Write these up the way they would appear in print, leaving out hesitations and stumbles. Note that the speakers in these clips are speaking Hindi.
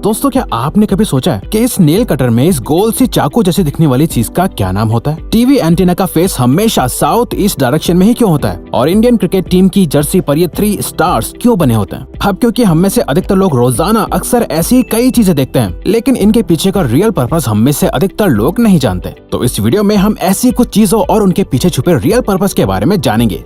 दोस्तों क्या आपने कभी सोचा है कि इस नेल कटर में इस गोल सी चाकू जैसे दिखने वाली चीज का क्या नाम होता है? टीवी एंटीना का फेस हमेशा साउथ ईस्ट डायरेक्शन में ही क्यों होता है? और इंडियन क्रिकेट टीम की जर्सी पर ये 3 स्टार्स क्यों बने होते हैं? अब क्योंकि हम में से अधिकतर लोग रोजाना अक्सर ऐसी कई चीजें देखते हैं, लेकिन इनके पीछे का रियल पर्पस हम में से अधिकतर लोग नहीं जानते। तो इस वीडियो में हम ऐसी कुछ चीजों और उनके पीछे छुपे रियल पर्पस के बारे में जानेंगे।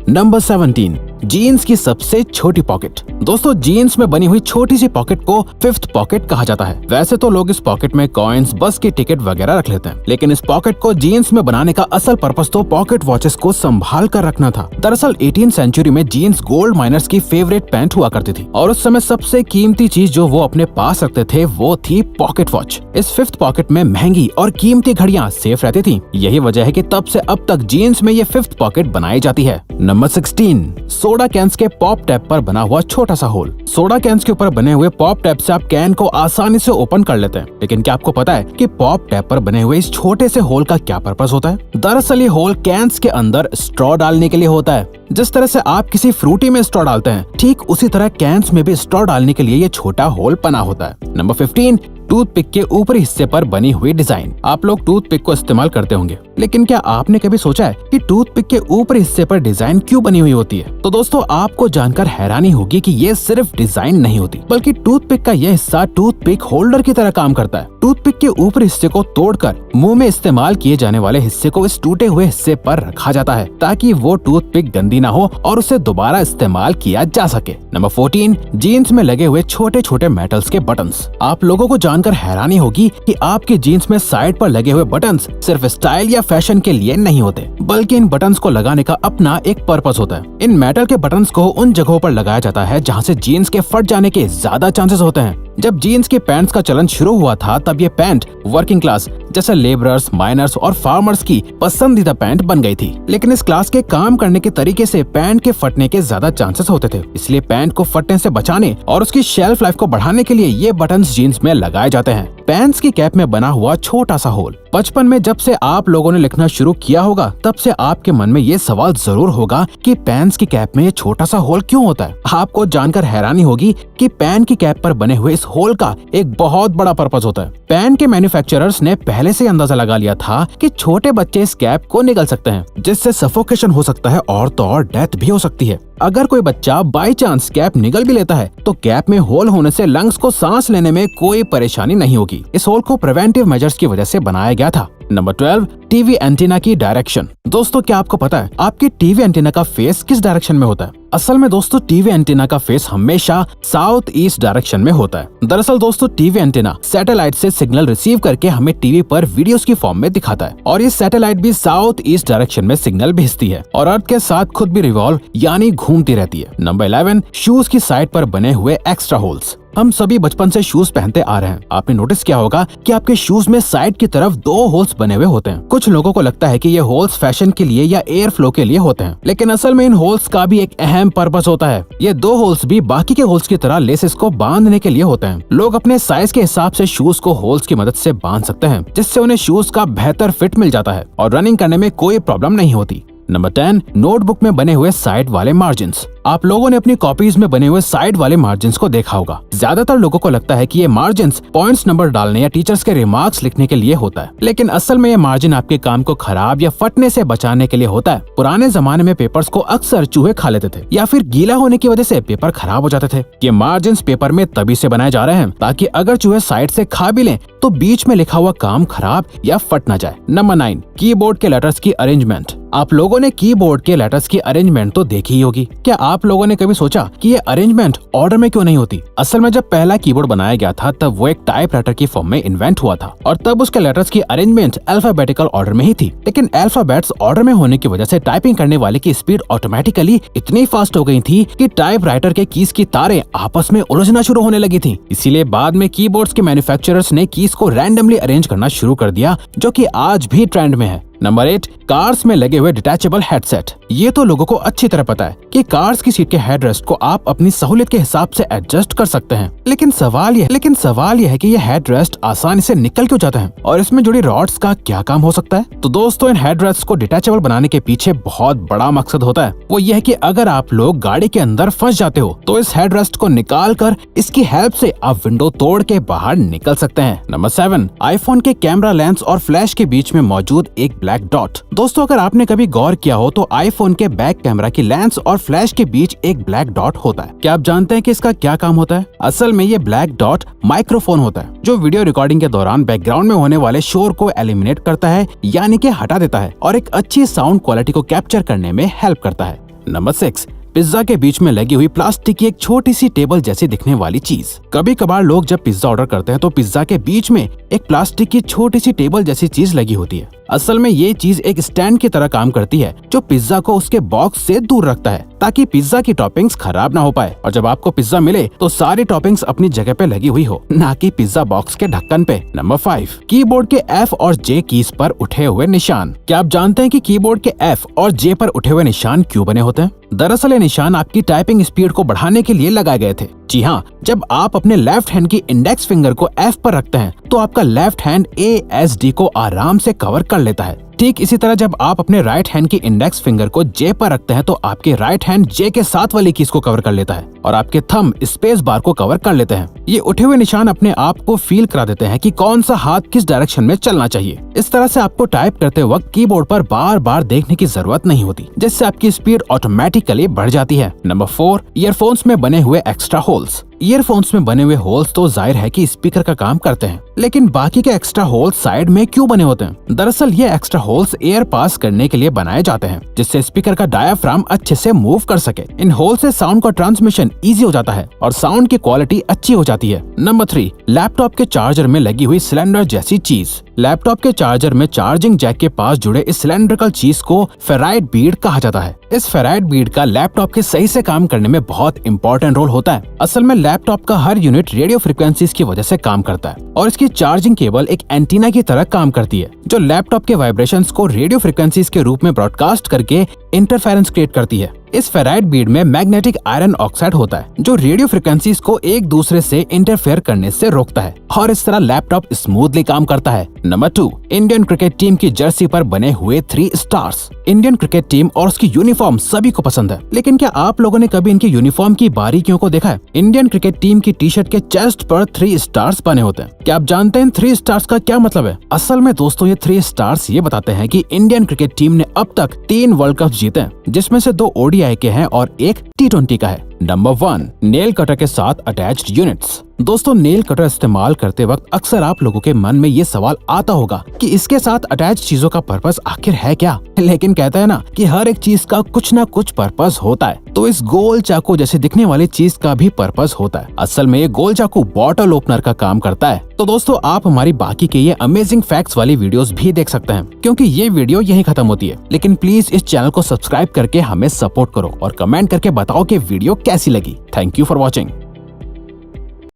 नंबर 17, जीन्स की सबसे छोटी पॉकेट। दोस्तों जीन्स में बनी हुई छोटी सी पॉकेट को 5th पॉकेट कहा जाता है। वैसे तो लोग इस पॉकेट में कॉइन्स, बस की टिकट वगैरह रख लेते हैं, लेकिन इस पॉकेट को जीन्स में बनाने का असल पर्पस तो पॉकेट वॉचेस को संभाल कर रखना था। दरअसल 18th सेंचुरी में जीन्स गोल्ड माइनर्स की फेवरेट पैंट हुआ करती थी और उस समय सबसे कीमती चीज जो वो अपने पास रखते थे वो थी पॉकेट वॉच। इस 5th पॉकेट में महंगी और कीमती घड़ियां सेफ रहती थी। यही वजह है कि तब से अब तक जीन्स में ये 5th पॉकेट बनाई जाती है। नंबर 16, सोडा कैंस के पॉप टैप पर बना हुआ छोटा सा होल। सोडा कैंस के ऊपर बने हुए पॉप टैप से आप कैन को आसानी से ओपन कर लेते हैं, लेकिन क्या आपको पता है कि पॉप टैप पर बने हुए इस छोटे से होल का क्या पर्पस होता है? दरअसल ये होल कैंस के अंदर स्ट्रॉ डालने के लिए होता है। जिस तरह से आप किसी फ्रूटी में स्ट्रॉ डालते हैं, ठीक उसी तरह कैंस में भी स्ट्रॉ डालने के लिए ये छोटा होल बना होता है। नंबर 15, टूथपिक के ऊपरी हिस्से पर बनी हुई डिजाइन। आप लोग टूथपिक को इस्तेमाल करते होंगे, लेकिन क्या आपने कभी सोचा है कि टूथपिक के ऊपरी हिस्से पर डिजाइन क्यों बनी हुई होती है? तो दोस्तों आपको जानकर हैरानी होगी कि ये सिर्फ डिजाइन नहीं होती, बल्कि टूथपिक का यह हिस्सा टूथपिक होल्डर की तरह काम करता है। टूथपिक के ऊपरी हिस्से को तोड़कर मुंह में इस्तेमाल किए जाने वाले हिस्से को इस टूटे हुए हिस्से पर रखा जाता है, ताकि वो टूथपिक गंदी ना हो और उसे दोबारा इस्तेमाल किया जा सके। नंबर 14, जीन्स में लगे हुए छोटे छोटे मेटल्स के बटन्स। आप लोगों को जानकर हैरानी होगी कि आपके जीन्स में साइड पर लगे हुए बटन्स सिर्फ स्टाइल या फैशन के लिए नहीं होते, बल्कि इन बटन्स को लगाने का अपना एक पर्पस होता है। इन मेटल के बटन्स को उन जगहों पर लगाया जाता है जहां से जीन्स के फट जाने के ज्यादा चांसेस होते हैं। जब जीन्स के पैंट्स का चलन शुरू हुआ था, तब ये पैंट वर्किंग क्लास जैसे लेबरर्स, माइनर्स और फार्मर्स की पसंदीदा पैंट बन गई थी। लेकिन इस क्लास के काम करने के तरीके से पैंट के फटने के ज्यादा चांसेस होते थे, इसलिए पैंट को फटने से बचाने और उसकी शेल्फ लाइफ को बढ़ाने के लिए ये बटन्स जीन्स में लगाए जाते हैं। पैंट्स की कैप में बना हुआ छोटा सा होल। बचपन में जब से आप लोगों ने लिखना शुरू किया होगा, तब से आपके मन में ये सवाल जरूर होगा कि पैंट्स की कैप में ये छोटा सा होल क्यों होता है? आपको जानकर हैरानी होगी कि पैन की कैप पर बने हुए इस होल का एक बहुत बड़ा पर्पस होता है। पैन के मैन्युफैक्चरर्स ने पहले से अंदाजा लगा लिया था कि छोटे बच्चे इस कैप को निगल सकते हैं, जिससे सफोकेशन हो सकता है और तो और डेथ भी हो सकती है। अगर कोई बच्चा बाई चांस कैप निगल भी लेता है, तो कैप में होल होने से लंग्स को सांस लेने में कोई परेशानी नहीं होगी। इस होल को प्रिवेंटिव मेजर्स की वजह से बनाया गया था। नंबर 12, टीवी एंटीना की डायरेक्शन। दोस्तों क्या आपको पता है आपकी टीवी एंटीना का फेस किस डायरेक्शन में होता है? असल में दोस्तों टीवी एंटीना का फेस हमेशा साउथ ईस्ट डायरेक्शन में होता है। दरअसल दोस्तों टीवी एंटीना सैटेलाइट से सिग्नल रिसीव करके हमें टीवी पर वीडियोस की फॉर्म में दिखाता है, और ये सैटेलाइट भी साउथ ईस्ट डायरेक्शन में सिग्नल भेजती है और अर्थ के साथ खुद भी रिवॉल्व यानी घूमती रहती है। नंबर 11, शूज की साइड पर बने हुए एक्स्ट्रा होल्स। हम सभी बचपन से शूज पहनते आ रहे हैं। आपने नोटिस किया होगा कि आपके शूज में साइड की तरफ 2 होल्स बने हुए होते हैं। कुछ लोगों को लगता है कि ये होल्स फैशन के लिए या एयर फ्लो के लिए होते हैं, लेकिन असल में इन होल्स का भी एक अहम पर्पस होता है। ये 2 होल्स भी बाकी के होल्स की तरह लेसेस को बांधने के लिए होते हैं। लोग अपने साइज के हिसाब से शूज को होल्स की मदद से बांध सकते हैं, जिससे उन्हें शूज का बेहतर फिट मिल जाता है और रनिंग करने में कोई प्रॉब्लम नहीं होती। नंबर 10, नोटबुक में बने हुए साइड वाले मार्जिन्स। आप लोगों ने अपनी कॉपीज में बने हुए साइड वाले मार्जिन्स को देखा होगा। ज्यादातर लोगों को लगता है कि ये मार्जिन्स पॉइंट्स नंबर डालने या टीचर्स के रिमार्क्स लिखने के लिए होता है, लेकिन असल में ये मार्जिन आपके काम को खराब या फटने से बचाने के लिए होता है। पुराने जमाने में पेपर्स को अक्सर चूहे खा लेते थे या फिर गीला होने की वजह से पेपर खराब हो जाते थे। ये मार्जिन्स पेपर में तभी से बनाए जा रहे हैं ताकि अगर चूहे साइड से खा भी लें तो बीच में लिखा हुआ काम खराब या फट ना जाए। नंबर 9, कीबोर्ड के लेटर्स की अरेंजमेंट। आप लोगों ने कीबोर्ड के लेटर्स की अरेंजमेंट तो देखी ही होगी। क्या आप लोगों ने कभी सोचा कि ये अरेंजमेंट ऑर्डर में क्यों नहीं होती? असल में जब पहला कीबोर्ड बनाया गया था, तब वो एक टाइपराइटर की फॉर्म में इन्वेंट हुआ था और तब उसके लेटर्स की अरेंजमेंट अल्फाबेटिकल ऑर्डर में ही थी। लेकिन अल्फाबेट्स ऑर्डर में होने की वजह से टाइपिंग करने वाले की स्पीड ऑटोमेटिकली इतनी फास्ट हो गई थी कि टाइपराइटर के कीज की तारें आपस में उलझना शुरू होने लगी थी। इसीलिए बाद में कीबोर्ड्स के मैन्युफैक्चरर्स ने कीज को रैंडमली अरेंज करना शुरू कर दिया, जो कि आज भी ट्रेंड में है। नंबर 8, कार्स में लगे हुए डिटैचेबल हेडसेट। ये तो लोगों को अच्छी तरह पता है कि कार्स की सीट के हेडरेस्ट को आप अपनी सहूलियत के हिसाब से एडजस्ट कर सकते हैं, लेकिन सवाल यह है कि ये हेडरेस्ट आसानी से निकल क्यों जाता है और इसमें जुड़ी रॉड्स का क्या काम हो सकता है। तो दोस्तों, इन हेडरेस्ट को डिटैचेबल बनाने के पीछे बहुत बड़ा मकसद होता है। वो ये है कि अगर आप लोग गाड़ी के अंदर फंस जाते हो तो इस हेडरेस्ट को निकाल कर इसकी हेल्प से आप विंडो तोड़ के बाहर निकल सकते हैं। नंबर 7, आईफोन के कैमरा लेंस और फ्लैश के बीच में मौजूद एक ब्लैक डॉट। दोस्तों, अगर आपने कभी गौर किया हो तो आईफोन के बैक कैमरा की लेंस और फ्लैश के बीच एक ब्लैक डॉट होता है। क्या आप जानते हैं कि इसका क्या काम होता है? असल में ये ब्लैक डॉट माइक्रोफोन होता है जो वीडियो रिकॉर्डिंग के दौरान बैकग्राउंड में होने वाले शोर को एलिमिनेट करता है, यानी कि हटा देता है, और एक अच्छी साउंड क्वालिटी को कैप्चर करने में हेल्प करता है। नंबर 6, पिज्जा के बीच में लगी हुई प्लास्टिक की एक छोटी सी टेबल जैसी दिखने वाली चीज। कभी कभार लोग जब पिज्जा ऑर्डर करते हैं तो पिज्जा के बीच में एक प्लास्टिक की छोटी सी टेबल जैसी चीज लगी होती है। असल में ये चीज एक स्टैंड की तरह काम करती है जो पिज्जा को उसके बॉक्स से दूर रखता है ताकि पिज्जा की टॉपिंग्स खराब ना हो पाए और जब आपको पिज्जा मिले तो सारी टॉपिंग्स अपनी जगह पे लगी हुई हो, ना कि पिज्जा बॉक्स के ढक्कन पे। नंबर 5, कीबोर्ड के F और J कीज पर उठे हुए निशान। क्या आप जानते हैं कि कीबोर्ड के F और J पर उठे हुए निशान क्यों बने होते हैं? दरअसल ये निशान आपकी टाइपिंग स्पीड को बढ़ाने के लिए लगाए गए थे। जी हाँ, जब आप अपने लेफ्ट हैंड की इंडेक्स फिंगर को F पर रखते हैं तो आपका लेफ्ट हैंड ASD को आराम से कवर कर लेता है। ठीक इसी तरह जब आप अपने राइट हैंड की इंडेक्स फिंगर को J पर रखते हैं तो आपके राइट हैंड J के साथ वाली कीज को कवर कर लेता है और आपके थंब स्पेस बार को कवर कर लेते हैं। ये उठे हुए निशान अपने आप को फील करा देते हैं कि कौन सा हाथ किस डायरेक्शन में चलना चाहिए। इस तरह से आपको टाइप करते वक्त कीबोर्ड पर बार बार देखने की जरूरत नहीं होती, जिससे आपकी स्पीड ऑटोमेटिकली बढ़ जाती है। नंबर 4, ईयरफोन्स में बने हुए एक्स्ट्रा होल्स। ईयरफोन्स में बने हुए होल्स तो जाहिर है कि स्पीकर का काम करते हैं, लेकिन बाकी के एक्स्ट्रा होल्स साइड में क्यों बने होते हैं? दरअसल ये एक्स्ट्रा होल्स एयर पास करने के लिए बनाए जाते हैं, जिससे स्पीकर का डायाफ्राम अच्छे से मूव कर सके। इन होल से साउंड का ट्रांसमिशन इजी हो जाता है और साउंड की क्वालिटी अच्छी हो जाती है। नंबर 3, लैपटॉप के चार्जर में लगी हुई सिलेंडर जैसी चीज। लैपटॉप के चार्जर में चार्जिंग जैक के पास जुड़े इस सिलेंड्रिकल चीज को फेराइट बीड कहा जाता है। इस फेराइट बीड का लैपटॉप के सही से काम करने में बहुत इंपॉर्टेंट रोल होता है। असल में लैपटॉप का हर यूनिट रेडियो फ्रिक्वेंसीज की वजह से काम करता है और इसकी चार्जिंग केबल एक एंटीना की तरह काम करती है जो लैपटॉप के वाइब्रेशंस को रेडियो फ्रिक्वेंसीज के रूप में ब्रॉडकास्ट करके इंटरफेरेंस क्रिएट करती है। इस फेराइट बीड में मैग्नेटिक आयरन ऑक्साइड होता है जो रेडियो फ्रिक्वेंसीज को एक दूसरे से इंटरफेयर करने से रोकता है और इस तरह लैपटॉप स्मूथली काम करता है। नंबर 2, इंडियन क्रिकेट टीम की जर्सी पर बने हुए 3 स्टार्स। इंडियन क्रिकेट टीम और उसकी यूनिफॉर्म सभी को पसंद है, लेकिन क्या आप लोगों ने कभी इनकी यूनिफॉर्म की बारीकियों को देखा है? इंडियन क्रिकेट टीम की टी शर्ट के चेस्ट पर 3 स्टार्स बने होते हैं। क्या आप जानते हैं 3 स्टार्स का क्या मतलब है? असल में दोस्तों, ये 3 स्टार्स ये बताते हैं कि इंडियन क्रिकेट टीम ने अब तक 3 वर्ल्ड कप जीते हैं, जिसमें से 2 ODI के हैं और 1 T20 का है। नंबर 1, नेल कटर के साथ अटैच्ड यूनिट्स। दोस्तों, नेल कटर इस्तेमाल करते वक्त अक्सर आप लोगों के मन में ये सवाल आता होगा कि इसके साथ अटैच चीजों का पर्पस आखिर है क्या? लेकिन कहते हैं ना कि हर एक चीज का कुछ ना कुछ पर्पस होता है, तो इस गोल चाकू जैसे दिखने वाली चीज का भी पर्पस होता है। असल में ये गोल चाकू बॉटल ओपनर का काम करता है। तो दोस्तों, आप हमारी बाकी के ये अमेजिंग फैक्ट्स वाली वीडियोस भी देख सकते हैं, क्योंकि ये वीडियो यहीं खत्म होती है। लेकिन प्लीज इस चैनल को सब्सक्राइब करके हमें सपोर्ट करो और कमेंट करके बताओ कि वीडियो कैसी लगी। Thank you for watching.